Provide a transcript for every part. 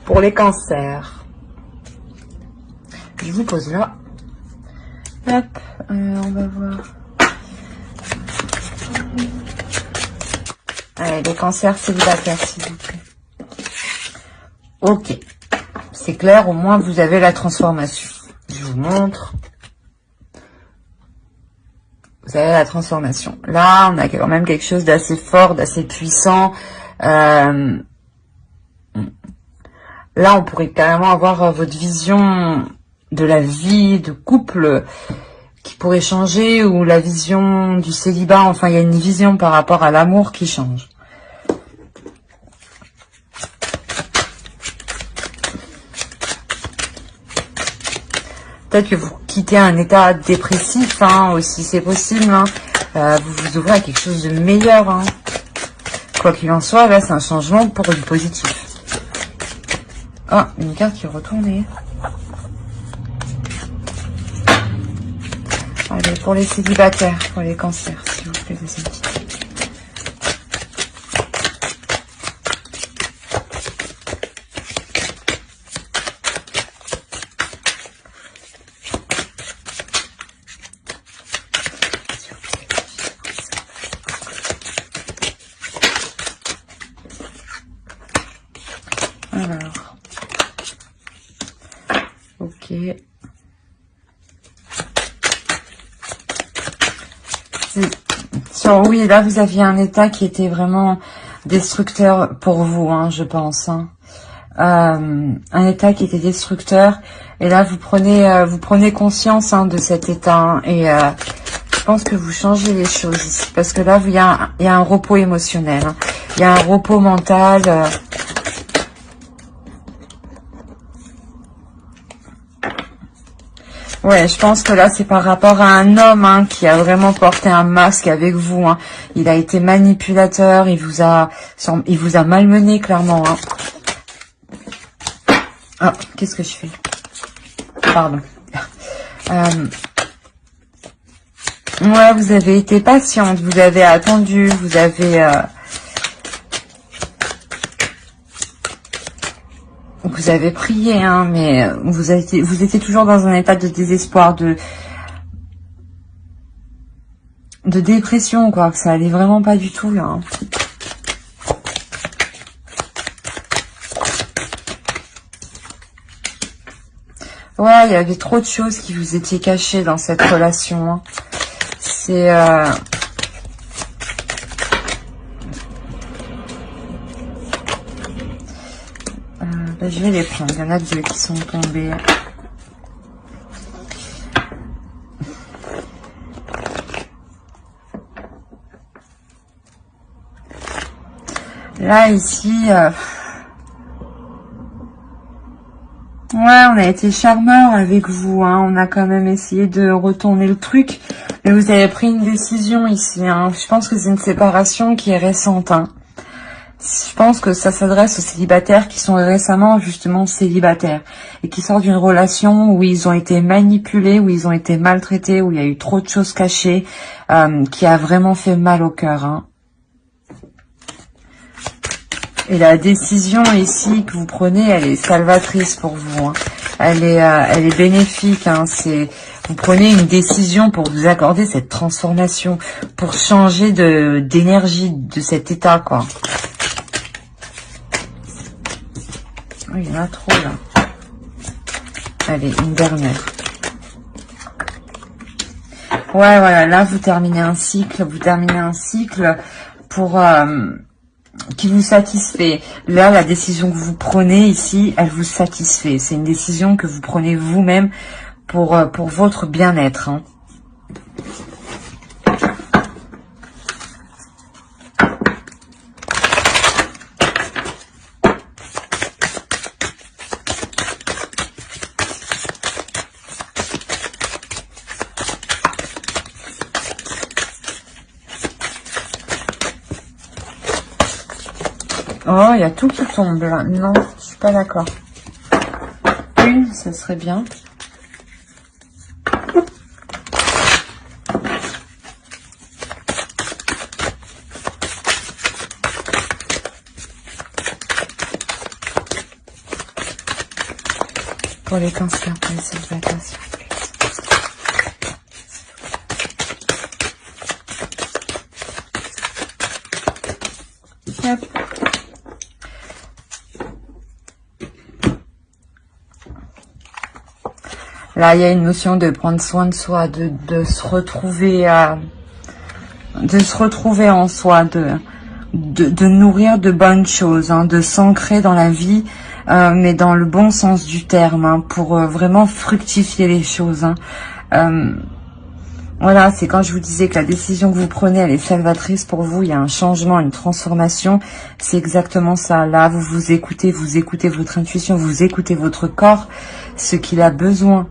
Pour les cancers. Je vous pose là. Hop, on va voir. Allez, les cancers célibataires, s'il vous plaît. Ok. C'est clair, au moins vous avez la transformation. Je vous montre. Vous avez la transformation. Là, on a quand même quelque chose d'assez fort, d'assez puissant. Là, on pourrait carrément avoir votre vision de la vie de couple qui pourrait changer, ou la vision du célibat. Enfin, il y a une vision par rapport à l'amour qui change. Peut-être que vous quittez un état dépressif, hein, aussi, c'est possible. Hein. Vous vous ouvrez à quelque chose de meilleur. Hein. Quoi qu'il en soit, là, c'est un changement pour du positif. Ah, une carte qui est retournée. Allez, pour les célibataires, pour les cancers, s'il vous plaît, les amis. Alors, ok. Oui, là, vous aviez un état qui était vraiment destructeur pour vous, hein, je pense. Hein. Un état qui était destructeur. Et là, vous prenez conscience, hein, de cet état. Hein, et je pense que vous changez les choses ici. Parce que là, il y a un repos émotionnel. Hein. Il y a un repos mental. Ouais, je pense que là, c'est par rapport à un homme, hein, qui a vraiment porté un masque avec vous. Hein. Il a été manipulateur, il vous a malmené, clairement. Hein. Ah, qu'est-ce que je fais? Pardon. Ouais, vous avez été patiente, vous avez attendu, vous avez... Vous avez prié, hein, mais vous étiez toujours dans un état de désespoir, de dépression, quoi, que ça allait vraiment pas du tout, là. Hein. Ouais, il y avait trop de choses qui vous étaient cachées dans cette relation. Hein. C'est... je vais les prendre. Il y en a deux qui sont tombés. Là, ici... Ouais, on a été charmeur avec vous. Hein. On a quand même essayé de retourner le truc. Mais vous avez pris une décision ici. Hein. Je pense que c'est une séparation qui est récente. Hein. Je pense que ça s'adresse aux célibataires qui sont récemment justement célibataires et qui sortent d'une relation où ils ont été manipulés, où ils ont été maltraités, où il y a eu trop de choses cachées, qui a vraiment fait mal au cœur. Hein. Et la décision ici que vous prenez, elle est salvatrice pour vous. Hein. Elle est bénéfique. Hein. Vous prenez une décision pour vous accorder cette transformation, pour changer d'énergie de cet état, quoi. Oh, il y en a trop, là. Allez, une dernière. Ouais, voilà, là, vous terminez un cycle pour... qui vous satisfait. Là, la décision que vous prenez ici, elle vous satisfait. C'est une décision que vous prenez vous-même pour votre bien-être. Hein. Oh, il y a tout qui tombe là. Non, je suis pas d'accord. Une, ça serait bien. pour les cancers, pour les célibataires, s'il vous plaît. Hop. Là, il y a une notion de prendre soin de soi, de se retrouver en soi, de nourrir de bonnes choses, hein, de s'ancrer dans la vie, mais dans le bon sens du terme, hein, pour vraiment fructifier les choses. Hein. Voilà, c'est quand je vous disais que la décision que vous prenez, elle est salvatrice pour vous. Il y a un changement, une transformation. C'est exactement ça. Là, vous écoutez votre intuition, vous écoutez votre corps, ce qu'il a besoin.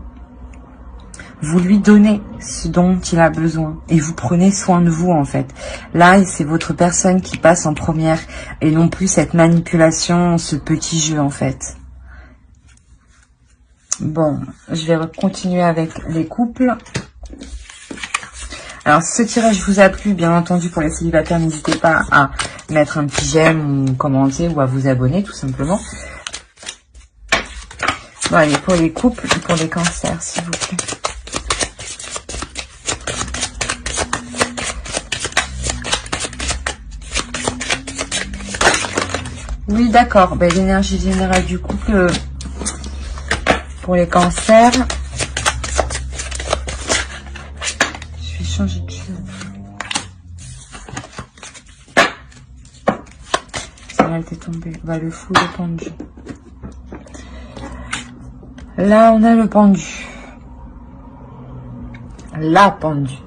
Vous lui donnez ce dont il a besoin. Et vous prenez soin de vous, en fait. Là, c'est votre personne qui passe en première. Et non plus cette manipulation, ce petit jeu, en fait. Bon, je vais continuer avec les couples. Alors, si ce tirage vous a plu, bien entendu, pour les célibataires, n'hésitez pas à mettre un petit j'aime ou commenter ou à vous abonner, tout simplement. Bon, allez, pour les couples et pour les cancers, s'il vous plaît. Oui, d'accord. Ben, l'énergie générale du couple pour les cancers. Je vais changer de chose. Celle-là, elle était tombée. Bah, le fou, le pendu. Là, on a le pendu. La pendue.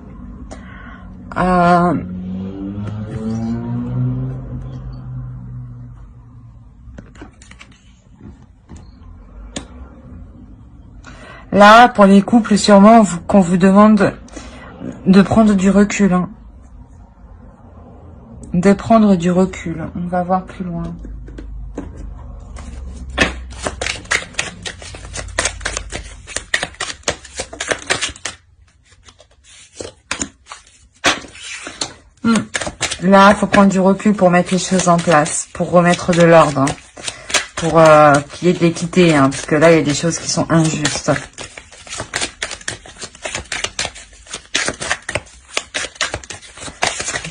Là, pour les couples, sûrement qu'on vous demande de prendre du recul. Hein. De prendre du recul. On va voir plus loin. Là, il faut prendre du recul pour mettre les choses en place, pour remettre de l'ordre, hein, pour qu'il y ait de l'équité, hein, parce que là, il y a des choses qui sont injustes.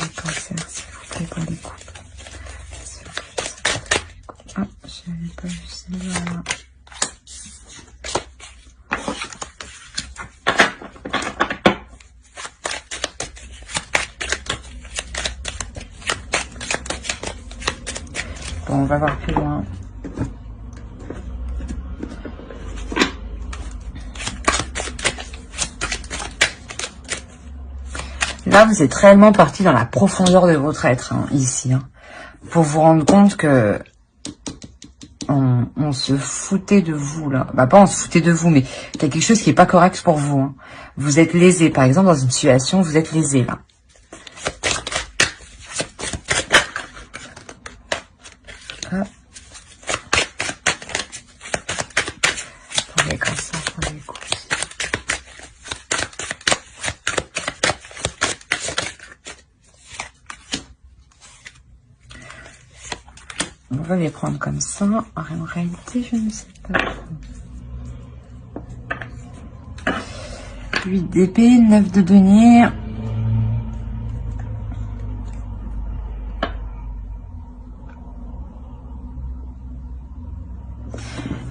Les cancers, s'il vous plaît, pour les couples. Ah, je n'avais pas vu celle-là. Bon, on va voir plus loin. Là, vous êtes réellement parti dans la profondeur de votre être, hein, ici. Hein, pour vous rendre compte que on se foutait de vous, là. Bah, pas on se foutait de vous, mais il y a quelque chose qui n'est pas correct pour vous. Hein. Vous êtes lésé. Par exemple, dans une situation, vous êtes lésé, là. Ah. Pour les cancers, pour les couples. On va les prendre comme ça. En réalité, je ne sais pas. 8 d'épée, 9 de denier.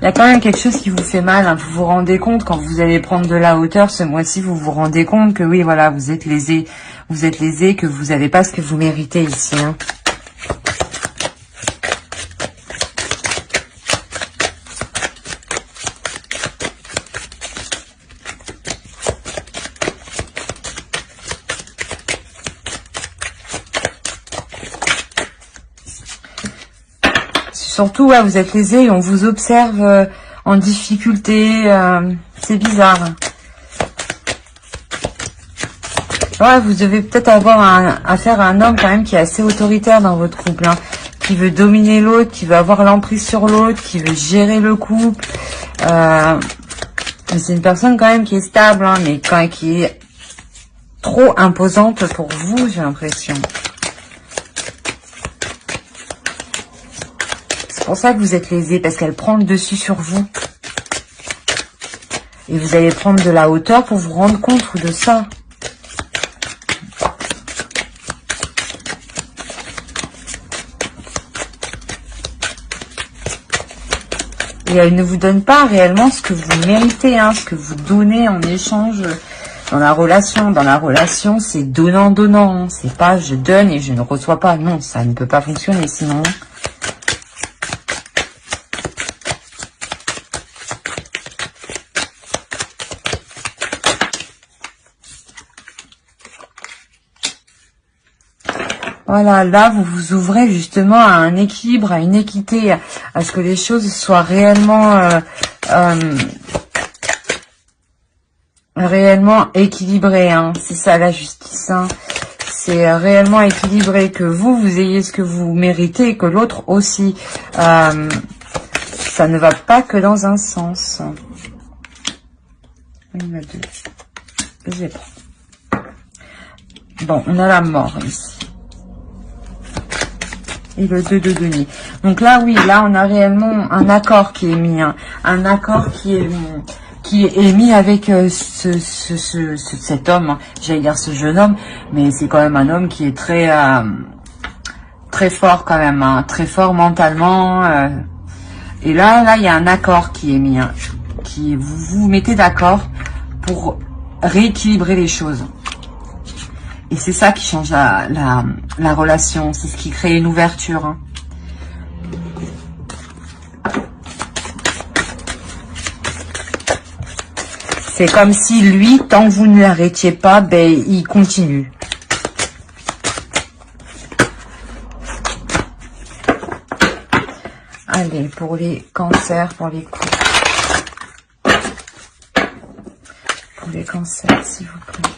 Il y a quand même quelque chose qui vous fait mal. Hein. Vous vous rendez compte, quand vous allez prendre de la hauteur ce mois-ci, vous vous rendez compte que oui, voilà, vous êtes lésé. Vous êtes lésé, que vous n'avez pas ce que vous méritez ici. Hein. Surtout, ouais, vous êtes lésé et on vous observe en difficulté. C'est bizarre. Ouais, vous devez peut-être avoir affaire à un homme quand même qui est assez autoritaire dans votre couple. Hein, qui veut dominer l'autre, qui veut avoir l'emprise sur l'autre, qui veut gérer le couple. C'est une personne quand même qui est stable, hein, mais quand qui est trop imposante pour vous, j'ai l'impression. C'est pour ça que vous êtes lésé, parce qu'elle prend le dessus sur vous. Et vous allez prendre de la hauteur pour vous rendre compte de ça. Et elle ne vous donne pas réellement ce que vous méritez, hein, ce que vous donnez en échange dans la relation. Dans la relation, c'est donnant-donnant. Hein. C'est pas je donne et je ne reçois pas. Non, ça ne peut pas fonctionner sinon. Voilà, là, vous vous ouvrez justement à un équilibre, à une équité, à ce que les choses soient réellement équilibrées. Hein. C'est ça la justice. Hein. C'est réellement équilibré, que vous ayez ce que vous méritez et que l'autre aussi. Ça ne va pas que dans un sens. Il y en a deux. Je les prends. Bon, on a la mort ici. Et le 2 de denier. Donc là, oui, là, on a réellement un accord qui est mis. Hein. Un accord qui est mis avec cet homme. Hein. J'allais dire ce jeune homme, mais c'est quand même un homme qui est très fort quand même. Hein. Très fort mentalement. Et là, il y a un accord qui est mis. Hein. Vous vous mettez d'accord pour rééquilibrer les choses. Et c'est ça qui change la relation. C'est ce qui crée une ouverture. Hein. C'est comme si lui, tant que vous ne l'arrêtiez pas, ben, il continue. Allez, pour les cancers, pour les coups. Pour les cancers, s'il vous plaît.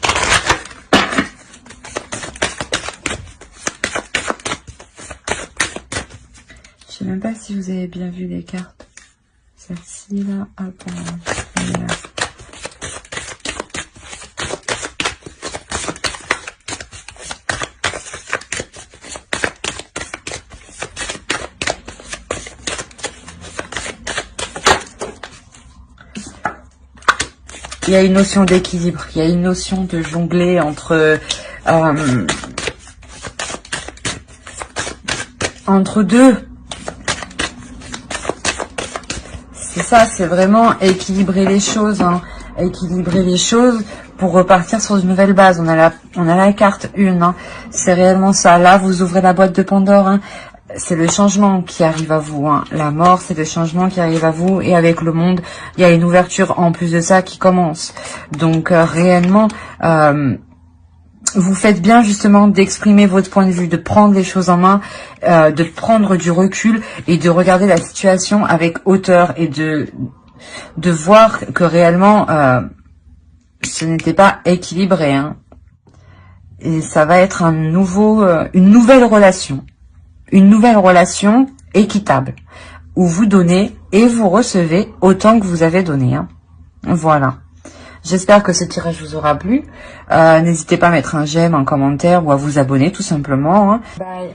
Je sais même pas si vous avez bien vu les cartes. Celle-ci, là, hop, là. Il y a une notion d'équilibre, il y a une notion de jongler entre deux. C'est ça, c'est vraiment équilibrer les choses, hein. Équilibrer les choses pour repartir sur une nouvelle base. On a la carte 1, hein. C'est réellement ça. Là, vous ouvrez la boîte de Pandore, hein. C'est le changement qui arrive à vous. Hein. La mort, c'est le changement qui arrive à vous. Et avec le monde, il y a une ouverture en plus de ça qui commence. Donc, réellement, vous faites bien justement d'exprimer votre point de vue, de prendre les choses en main, de prendre du recul et de regarder la situation avec hauteur et de voir que réellement, ce n'était pas équilibré. Hein. Et ça va être une nouvelle relation. Une nouvelle relation équitable, où vous donnez et vous recevez autant que vous avez donné. Hein. Voilà. J'espère que ce tirage vous aura plu. N'hésitez pas à mettre un j'aime, un commentaire ou à vous abonner tout simplement. Hein. Bye.